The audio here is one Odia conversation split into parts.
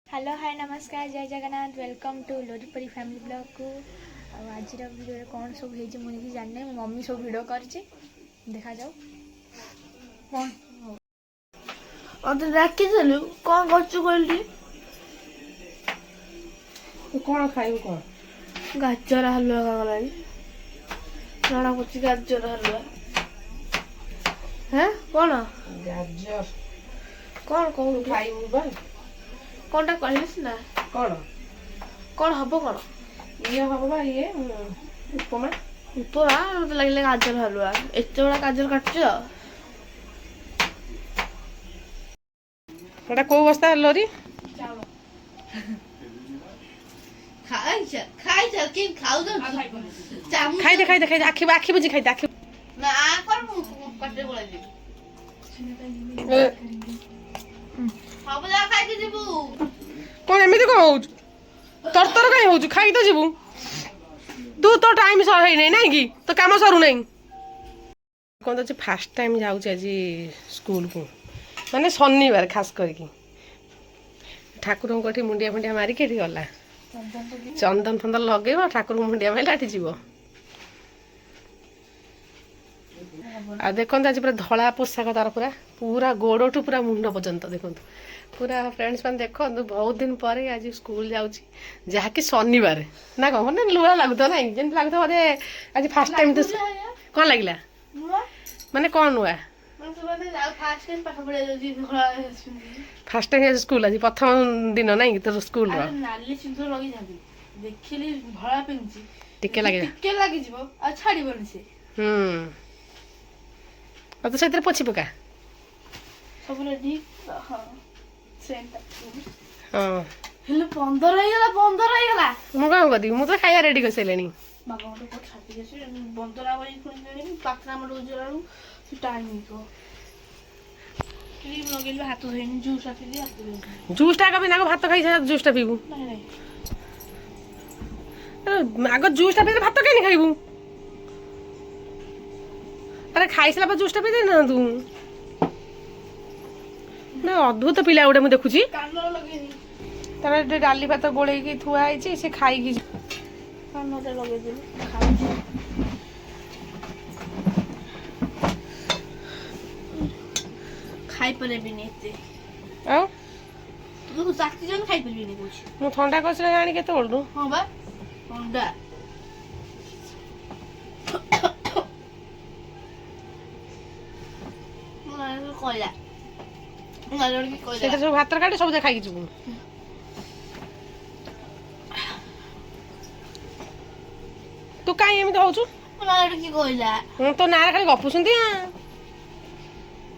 हेलो हाय नमस्कार जय Jagannath welcome to Loripari family blog को आज वीडियो कौन सब हो मुझे जाने मो मम्मी सब वीडियो कर देखा जाओ कौन डाकी देलु कौन करछु कहली कौन खाइबू कौन गाजर हलवा खागलानी जना पची गाजर हलवा हैं कौन गाजर कौन कहू खाइबू बा कौनटा कहलिस ना कौन कौन हबो कौन ये हम बा ये उपमा उपमा मत लगले गाजर हलवा एते बड़ा गाजर काटछ एटा को बस्ता लोरी खाइ के खाउ दो खाइ दे आखी बुझी खाइ दे आखी ना कर मु कटे बोलाली हबो जा खाइ के जीबू कौन एमिति को हो तर तर काई हो खाइ तो जीबू तू तो टाइम सर है नहीं नहीं की तो काम सरू नहीं कौन तो फर्स्ट टाइम जाऊ आज स्कूल को माने शनिवार खास करके ठाकुर को मुंडिया फुंडिया मारिक गला चंदन फंदन लगे ठाकुर मुंडिया मारे जीव आ देखो आज पूरा धला पोशाक तार पूरा पूरा गोड़ ठू पूरा मुंड पर्यंत देखो पूरा फ्रेंड्स मैंने देखो बहुत दिन पर आज स्कूल जाऊँगी जहाँकि शनिवार ना कौन मैंने लुआ लगुता ना जमी लगता बोधे आज फास्ट टाइम तो कौन लगे माने कौन नुआ फास्ट टाइम स्कूल आज प्रथम दिन ना तो स्कूल टिके तो से पोछि पका सब रेडी हां सेंटा हां हेले 15 हो गला मु का कदी मु तो खाया रेडी कर सेलेनी बाबा को को छाती जे 15 बजे खुनी पाकना में रोज रालू टाइम को क्रीम लगेल हाथ धोइन जूस आथिली हाथ जूस टा का बिना को भात खाइ छ जूस टा पीबू नहीं आग जूस टा पीते भात कहीं खाइबू अरे खाई सारा जूस टा पीते ना तू ना अद्भुत पिला गोटे मुझे देखुची कान लगेनी तार डाली भात गोले थुआ है से खाई कान लगे दे खाई खाई परे भी नहीं आ तू साथी जन खाई परबी नहीं कुछ मु ठंडा कसले आनी केते बोलू हां बा ठंडा कोइला सेटा सब भात काटे सब खाई जीवु तू काई एमिति होचु की कोइला तो नार खाली गपुसुंती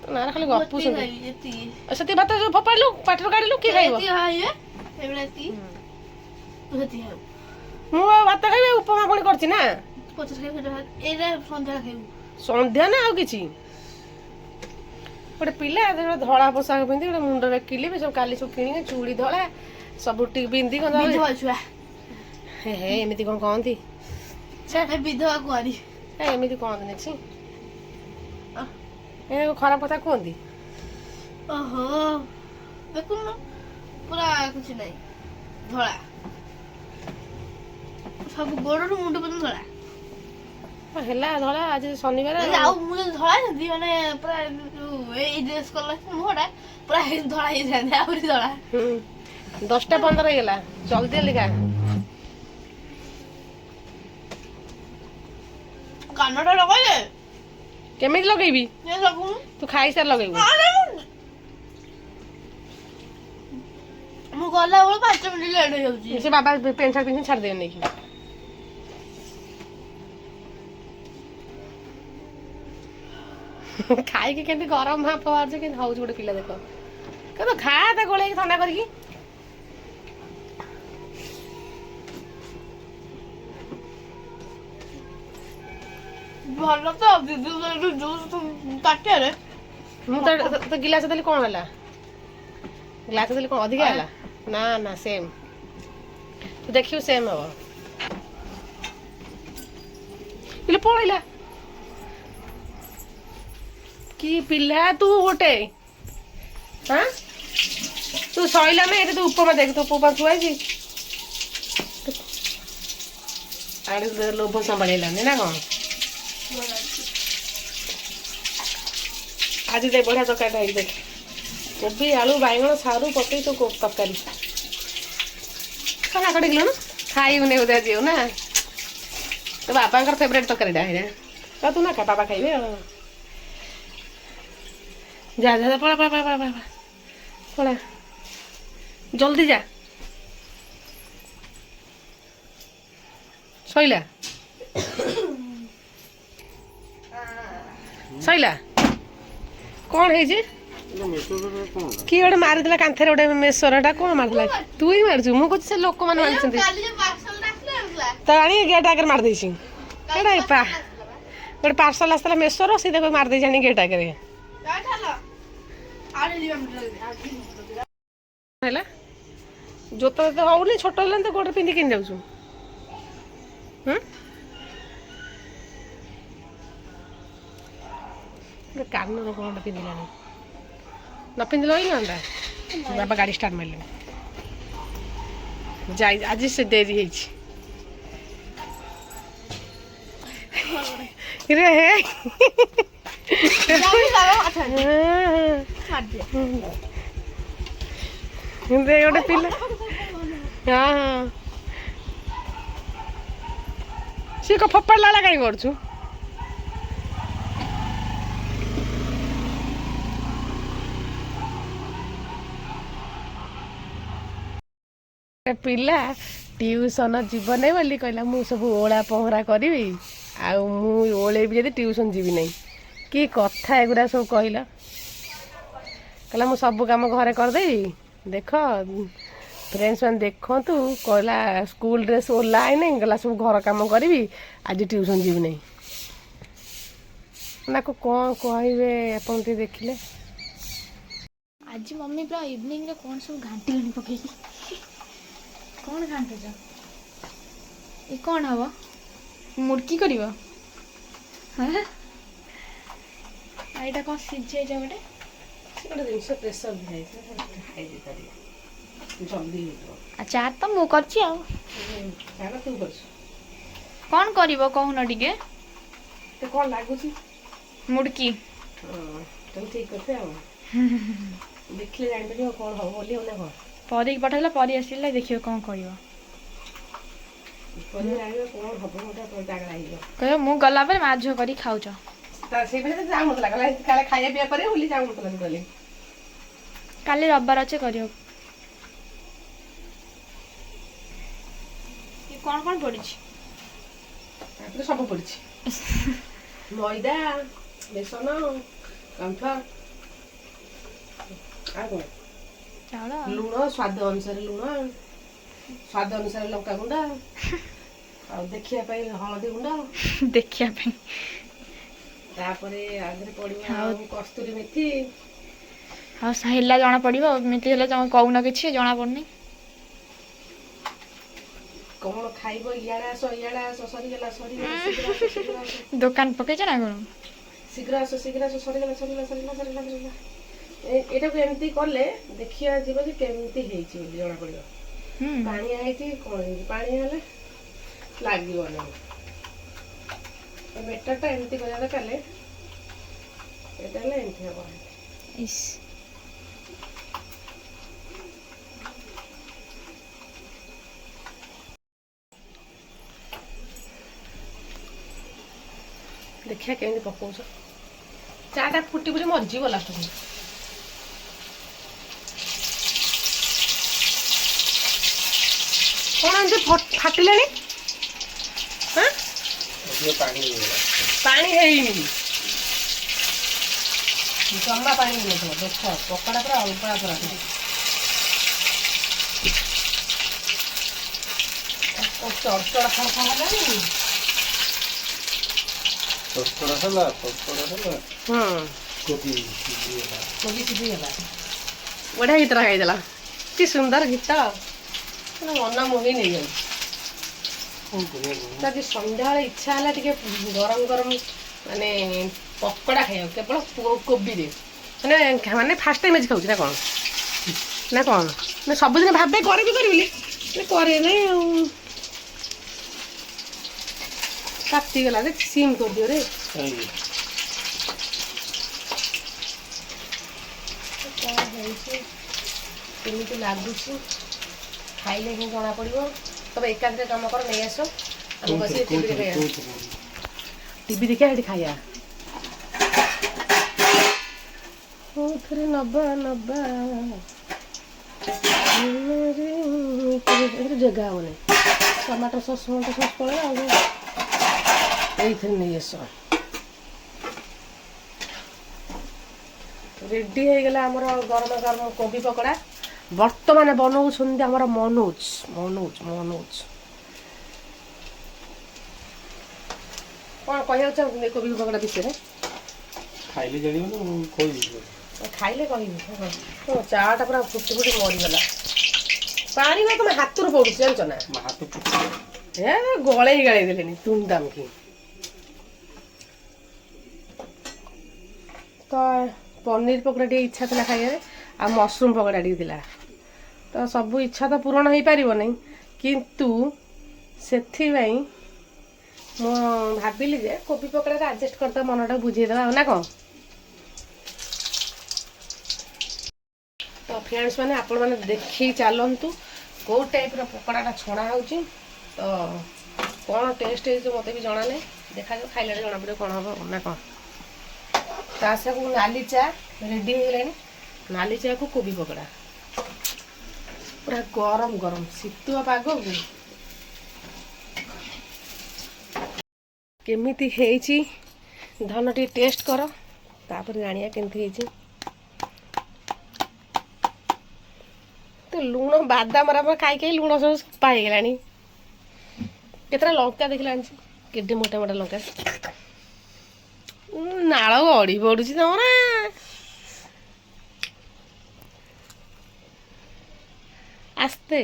तो नार खाली गपुसुंती सती भात जो फपाडलु पाटरो काढलु के खाइबो मु भात खाइबे उपमा कोनी करछि ना 50 एरा संध्या खाइबू संध्या ना आ किछि गोटे पिला धला पोशाक पिंधि गोटे मुंडे किलिबे सब काली सब किणी चूड़ी धला सब टी पिंधि हे हे एमिति कोन कहंती छे विधवा कुआरी एमिति कहंती नेछि ए खराब कथा कहंती ओहो देखुन पूरा कुछ नहीं धला सब गोड़ मुंड पन धला ହେଲା ଧଳା ଆଜି ଶନିବାର ଆଉ ମୁଁ ଧଳା ହେଇଥାନ୍ତି ମାନେ ପୁରା ଏଇ ଡ୍ରେସ୍ କଲା ମୁହଁଟା ପୁରା ଧଳା ହେଇଥାନ୍ତି ଆହୁରି ଧଳା 10:15 ହେଇଗଲା ଜଲ୍ଦି ଲିଖା କାନଟା ଲଗାଇଲେ କେମିତି ଲଗେଇବି ତୁ ଖାଇସାର ଲଗେଇବୁ ମୁଁ ଗଲା ବେଳକୁ 5 ମିନିଟ୍ ଲେଟ୍ ହେଇଯାଉଛି ସେ ବାବା ପେଣ୍ଟ ସାର୍ଟ ପିନ୍ଧି ଛାଡ଼ିଦେବେ ନେଇକି ଖାଇକି କେମିତି ଗରମ ଭାପ ବାହାରୁଛି କେମିତି ହଉଛି ଗୋଟେ ପିଲା ଦେଖ କିନ୍ତୁ ଖା ତା ଗୋଳେଇକି ଥଣ୍ଡା କରିକି ଭଲ ତ ଦିଦି ଜୁସ୍ କାଟିଆରେ ମୁଁ ତ ଗିଲାସ ଦେଲି କ'ଣ ହେଲା ଗ୍ଲାସ ଦେଲି କ'ଣ ଅଧିକା ହେଲା ନା ନା ସେମ୍ ତୁ ଦେଖିବୁ ସେମ୍ ହବ ଇଲେ ପଳେଇଲା कि पिला तू गोटे हाँ ତୁ ସଇଲା ନା ଏଠି ତୁ ଉପମା ଦେଖ ତୁ ଉପମା ଥୁଆଇଛି ଆଣି ଲୋଭ ସମ୍ଭାଳିଲାନି ନା କ'ଣ ଆଜି ଦେଇ ବଢ଼ିଆ ତରକାରୀଟା ହେଇଛି ଦେଖ କୋବି ଆଳୁ ବାଇଗଣ ସାରୁ ପକେଇ ତୁ ତରକାରୀ କାହା କଟିକିଲ ନା ଖାଇବୁନି ବୋଧେ ଆଜି ଆଉ ନା ତୋ ବାପାଙ୍କର ଫେଭରେଟ୍ ତରକାରୀଟା ହେଇନା ତ ତୁ ନା ଖା ବାପା ଖାଇବେ ଆଉ ଯା ଯା ପଳା ପଳା ପଳା ପଳା ପଳା ଜଲ୍ଦି ଯା ସଇଲା ସଇଲା କ'ଣ ହେଇଛି କିଏ ଗୋଟେ ମାରିଥିଲା କାନ୍ଥରେ ଗୋଟେ ମେସରଟା କ'ଣ ମାରିଥିଲା ତୁ ହିଁ ମାରିଛୁ ମୁଁ କହୁଛି ସେ ଲୋକମାନେ ମାରିଛନ୍ତି ତ ଆଣି ଗେଟ୍ ଆଗରେ ମାରିଦେଇଛି ଏଇଟା ଗୋଟେ ପାର୍ସଲ ଆସିଥିଲା ମେସର ସେ ଦେଖ ମାରିଦେଇଛି ଆଣି ଗେଟ୍ ଆଗରେ ହେଲା ଜୋତା ତ ହଉନି ଛୋଟ ହେଲାନି ତ ଗୋଡ଼ରେ ପିନ୍ଧିକି ଯାଉଛୁ କାନରେ କ'ଣଟା ପିନ୍ଧିଲାଣି ନ ପିନ୍ଧିଲେ ହେଇନନ୍ତା ବାବା ଗାଡ଼ି ଷ୍ଟାର୍ଟ ମାରିଲେଣି ଯାଇ ଆଜି ସେ ଡେରି ହେଇଛି ରେ ହେ ଗୋଟେ ପିଲା ହଁ ହଁ ସିଏ କ'ଣ ଫୋପାଡ଼ିଲା ବେଳେ କାହିଁ କରୁଛୁ ପିଲା ଟିଉସନ ଯିବନି ବୋଲି କହିଲା ମୁଁ ସବୁ ଓଳା ପହଁରା କରିବି ଆଉ ମୁଁ ଓଳେଇବି ଯଦି ଟିଉସନ ଯିବି ନାହିଁ କି କଥା ଏଗୁଡ଼ା ସବୁ କହିଲା କହିଲା ମୁଁ ସବୁ କାମ ଘରେ କରିଦେବି ଦେଖ ଫ୍ରେଣ୍ଡସ୍ ମାନେ ଦେଖନ୍ତୁ କହିଲା ସ୍କୁଲ ଡ୍ରେସ୍ ଓଲା ହେଇନାହିଁ କହିଲା ସବୁ ଘର କାମ କରିବି ଆଜି ଟିଉସନ ଯିବି ନାହିଁ ତାକୁ କ'ଣ କହିବେ ଆପଣ ଟିକେ ଦେଖିଲେ ଆଜି ମମ୍ମି ପୁରା ଇଭିନିଂରେ କ'ଣ ସବୁ ଘାଣ୍ଟିଲେଣି ପକେଇକି କ'ଣ ଘାଣ୍ଟୁଛ ଏ କ'ଣ ହବ ମୁଡ଼କି କରିବ ହଁ ଏଇଟା କ'ଣ ସିଝେଇଛ ଗୋଟେ ଜିନିଷ ପ୍ରେସର ଦିଆହେଇଛି ଜଲ୍ଦି ହେଇଯିବ ଆଉ ଚାଟ୍ ତ ମୁଁ କରିଛି ଆଉ ଚାଟ ତୁ କରୁଛୁ କ'ଣ କରିବ କହୁନ ଟିକେ ତ କ'ଣ ଲାଗୁଛି ମୁଡ଼କି ତମେ ଠିକ୍ କରିତେ ଆଉ ଦେଖିଲେ ଜାଣିପାରିବ କ'ଣ ହବ ବୋଲି ନା କ'ଣ ପରିକି ପଠେଇଲା ପରି ଆସିଲେ ଦେଖିବ କ'ଣ କହିବ ଜାଣିବ କ'ଣ ହବ ଗୋଟେ ଜାଗା ହେଇଯିବ କହିବ ମୁଁ ଗଲା ପରେ ମା ଝିଅ କରିକି ଖାଉଛ ସେଇଭଳି ତ ଯାଉନଥିଲା କାଳେ ଖାଇବା ପିଇବା କରିବ ବୋଲି ଯାଉନଥିଲା କହିଲେ କାଲି ରବିବାର ଅଛି କରିବ କ'ଣ କ'ଣ ପଡ଼ିଛି ସବୁ ପଡ଼ିଛି ମଇଦା ବେସନ କର୍ଣ୍ଣଫ୍ଲୋର ଆଉ କ'ଣ ଚାଉଳ ଲୁଣ ସ୍ୱାଦ ଅନୁସାରେ ଲୁଣ ସ୍ୱାଦ ଅନୁସାରେ ଲଙ୍କାଗୁଣ୍ଡ ଆଉ ଦେଖିବା ପାଇଁ ହଳଦୀ ଗୁଣ୍ଡ ଦେଖିବା ପାଇଁ ତାପରେ ଆଗରେ ପଡ଼ିବ କସ୍ତୁରୀ ମେଥି ଆଉ ହେଲା ଜଣା ପଡ଼ିବ ଏମିତି ହେଲେ ତମେ କହୁନ କିଛି ଜଣା ପଡ଼ୁନି କ'ଣ ଖାଇବ ଇଆଡ଼େ ଆସ ସରିଗଲା ଦୋକାନ ପକେଇଛ ନା କ'ଣ ଶୀଘ୍ର ଆସ ସରିଗଲା ଏଇଟାକୁ ଏମିତି କଲେ ଦେଖିବା ଯିବ ଯେ କେମିତି ହେଇଛି ବୋଲି ଜଣା ପଡ଼ିବ ପାଣିଆ ହେଇଛି କ'ଣ ହେଇଛି ପାଣିଆ ହେଲେ ଲାଗିବ ନାହିଁ ବେଟରଟା ଏମିତି କରିବା ଦରକାର ଏଇଟା ହେଲେ ଏମିତି ହେବ ଇସ୍ ଦେଖିବା କେମିତି ପକଉଛ ଚାଟା ଫୁଟି ଫୁଟି ମରିଯିବ ଲାଷ୍ଟକୁ କ'ଣ ଏମିତି ଫାଟିଲାଣି ପାଣି ହେଇନି ଜମା ପାଣି ହେଇନଥିବ ଦେଖ ପକୋଡ଼ା ପୁରା ଅଳ୍ପ ପୁରା ଚଡ଼ଚଡ଼ ଖଡ଼ ହେଲାଣି କୋବି ସିଝିଗଲା ବଢ଼ିଆ ଗୀତଟା ଗାଇଦେଲା କି ସୁନ୍ଦର ଗୀତ ମନ ମୋହି ନେଇଯାଉଛି ଆଜି ସନ୍ଧ୍ୟାବେଳେ ଇଚ୍ଛା ହେଲା ଟିକେ ଗରମ ଗରମ ମାନେ ପକୋଡ଼ା ଖାଇବାକୁ କେବଳ କୋବିରେ ମାନେ ଫାଷ୍ଟ ଟାଇମ୍ ଆଜି ଖାଉଛି ନା କ'ଣ ନା କ'ଣ ନା ସବୁଦିନ ଭାବେ କରିବି ବୋଲି କରେ ନାଇଁ ଆଉ। କାଟିଗଲା ରେ ସିମ୍ କରିଦିଅ ରେ। କ'ଣ ହେଇଛି କେମିତି ଲାଗୁଛି ଖାଇଲେ ହିଁ ଜଣା ପଡ଼ିବ। ତମେ ଏକାଥରେ କାମ କର ନେଇ ଆସ ଆମେ ବସିକି ଟିଭି ଦେଖିବା। ଟିଭି ଦେଖିବା ସେଠି ଖାଇବା। କୋଉଥିରେ ନବା ଜାଗା ହବନି। ଟମାଟୋ ସସ୍ ପଳେଇ ଆଉ ଏଇଥିରେ ନେଇ ଆସ। ରେଡି ହେଇଗଲା ଆମର ଗରମ ଗରମ କୋବି ପକୋଡ଼ା। ବର୍ତ୍ତମାନ ବନଉଛନ୍ତି ଆମର ମନୋଜ। କ'ଣ କହିବାକୁ ଚାହୁଁଛନ୍ତି କୋବି ପକୋଡ଼ା ବିଷୟରେ? ଖାଇଲେ ଜାଣିବ ନା କହିବି। ଖାଇଲେ କହିବି। ଚାଟା ପୁରା ଫୁଟି ମରିଗଲା। ପାଣି ନା ତମେ ହାତରୁ ପଡୁଛି ଜାଣିଛ ନା? ଏ ଗଳେଇ ଦେଲେନି ତୁମ ଦାମ କି। ତ ପନିର ପକୋଡ଼ା ଟିକେ ଇଚ୍ଛା ଥିଲା ଖାଇବାରେ ଆଉ ମସରୁମ୍ ପକୋଡ଼ା ଟିକେ ଥିଲା। ତ ସବୁ ଇଚ୍ଛା ତ ପୂରଣ ହେଇପାରିବ ନାହିଁ କିନ୍ତୁ ସେଥିପାଇଁ ମୁଁ ଭାବିଲି ଯେ କୋବି ପକୋଡ଼ାରେ ଆଡ଼ଜଷ୍ଟ କରିଦେବା ମନଟାକୁ ବୁଝେଇଦେବା ଆଉ ନା କ'ଣ। ତ ଫ୍ରେଣ୍ଡସ୍ ମାନେ ଆପଣମାନେ ଦେଖି ଚାଲନ୍ତୁ କେଉଁ ଟାଇପ୍ର ପକୋଡ଼ାଟା ଛଣା ହେଉଛି। ତ କ'ଣ ଟେଷ୍ଟ ହେଇଛି ମୋତେ ବି ଜଣା ନାହିଁ। ଦେଖାଯାଉ ଖାଇଲାବେଳେ ଜଣାପଡ଼ିବ କ'ଣ ହେବ ନା କ'ଣ। ତା ସାଙ୍ଗକୁ ନାଲି ଚା ରେଡ଼ି ହେଇଗଲାଣି। ନାଲି ଚାକୁ କୋବି ପକୋଡ଼ା ପୁରା ଗରମ ଗରମ ଶୀତୁଆ ପାଗକୁ କେମିତି ହେଇଛି ଧନ ଟିକେ ଟେଷ୍ଟ କର ତାପରେ ଜାଣିବା କେମିତି ହେଇଛି। ତ ଲୁଣ ବାଦାମ ଖାଇ ଲୁଣ ସବୁ ସଫା ହେଇଗଲାଣି। କେତେଟା ଲଙ୍କା ଦେଖିଲା ଆଣିଛି କେତେ ମୋଟା ମୋଟା ଲଙ୍କା। ନାଳ ଗଡ଼ି ପଡ଼ୁଛି ତମର। ଆସ୍ତେ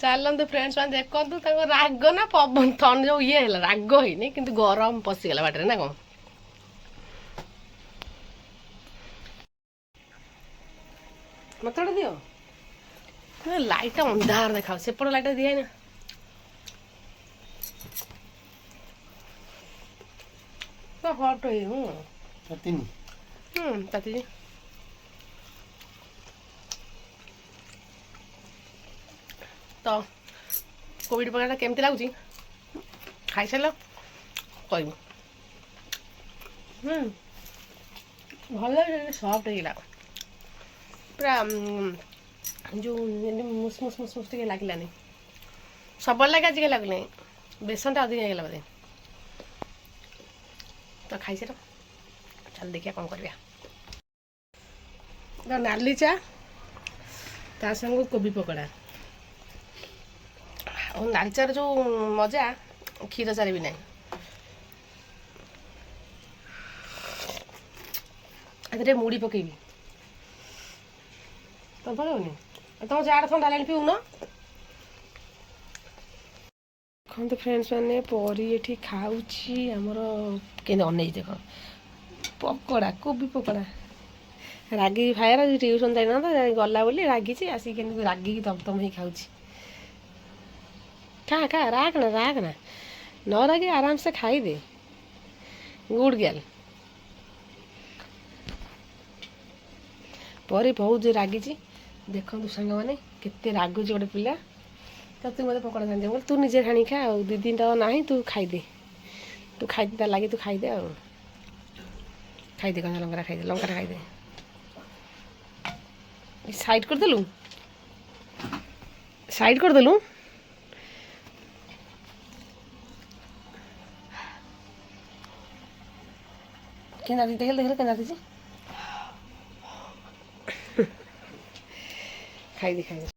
ଚାଲନ୍ତୁ ଫ୍ରେଣ୍ଡସ୍ ମାନେ ଦେଖନ୍ତୁ ତାଙ୍କ ରାଗ ନା ପବନ ଥଣ୍ଡ ଯେଉଁ ଇଏ ହେଲା ରାଗ ହେଇନି କିନ୍ତୁ ଗରମ ପଶିଗଲା ବାଟରେ ନା କ'ଣ। ମତେ ଗୋଟେ ଦିଅ। ଲାଇଟ୍ଟା ଅନ୍ଧାର ଦେଖାଉ ସେପଟ ଲାଇଟ୍ଟା ଦିଏ ନା। ହଟ୍ ତାତିନି। ତ କୋବିଡ୍ ପକୋଡ଼ାଟା କେମିତି ଲାଗୁଛି ଖାଇସାରିଲ କହିବୁ। ଭଲ ଲାଗୁଛି ସଫ୍ଟ ହେଇଗଲା ପୁରା ଯେଉଁ ମୁସ୍ ଟିକେ ଲାଗିଲାନି। ସବୁବେଳେ ଲାଗେ ଆଜିକା ଲାଗିଲାନି ବେସନଟା ଅଧିକ ହେଇଗଲା ବୋଧେ। ତ ଖାଇସାର ଚାଲ ଦେଖିବା କ'ଣ କରିବା। ନାଲି ଚା ତା ସାଙ୍ଗକୁ କୋବି ପକୋଡ଼ା ଆଉ ନାଲି ଚାର ଯେଉଁ ମଜା କ୍ଷୀର ଚାରେ ବି ନାହିଁ। ଏଥିରେ ମୁଢ଼ି ପକେଇବି ତମ ପକେଇବନି। ତମ ଚାଟା ଥଣ୍ଡା ହେଲାଣି ପିଉନ। ଦେଖନ୍ତୁ ଫ୍ରେଣ୍ଡସ୍ ମାନେ ପରି ଏଠି ଖାଉଛି ଆମର କେମିତି ଅନେଇଛି ଦେଖ ପକୋଡ଼ା କୋବି ପକୋଡ଼ା। ରାଗିକି ଖାଇବାର ଟ୍ୟୁସନ୍ ଯାଇନଥା ଗଲା ବୋଲି ରାଗିଛି ଆସିକି କେମିତି ରାଗିକି ତମ ହେଇ ଖାଉଛି। ଖା ରାଗ ନା ନ ରାଗି ଆରାମସେ ଖାଇଦେ। ଗୁଡ୍ ଗ୍ୟାଲ୍। ପରି ବହୁତ ରାଗିଛି ଦେଖନ୍ତୁ ସାଙ୍ଗମାନେ କେତେ ରାଗୁଛି ଗୋଟେ ପିଲା। ତ ତୁ ମୋତେ ପକୋଡ଼ା ଜାଣିଦେ ବୋଲି ତୁ ନିଜେ ଛାଣି ଖା ଆଉ ଦିଦି ତ ନାହିଁ ତୁ ଖାଇଦେ। ତୁ ଖାଇଦେ ତା ଲାଗି ତୁ ଖାଇଦେ ଆଉ ଖାଇଦେ କଞ୍ଚା ଲଙ୍କାଟା ଖାଇଦେ। ସାଇଡ୍ କରିଦେଲୁ କେନା ଦେଖିଲେ କେନା ଖାଇଦେ।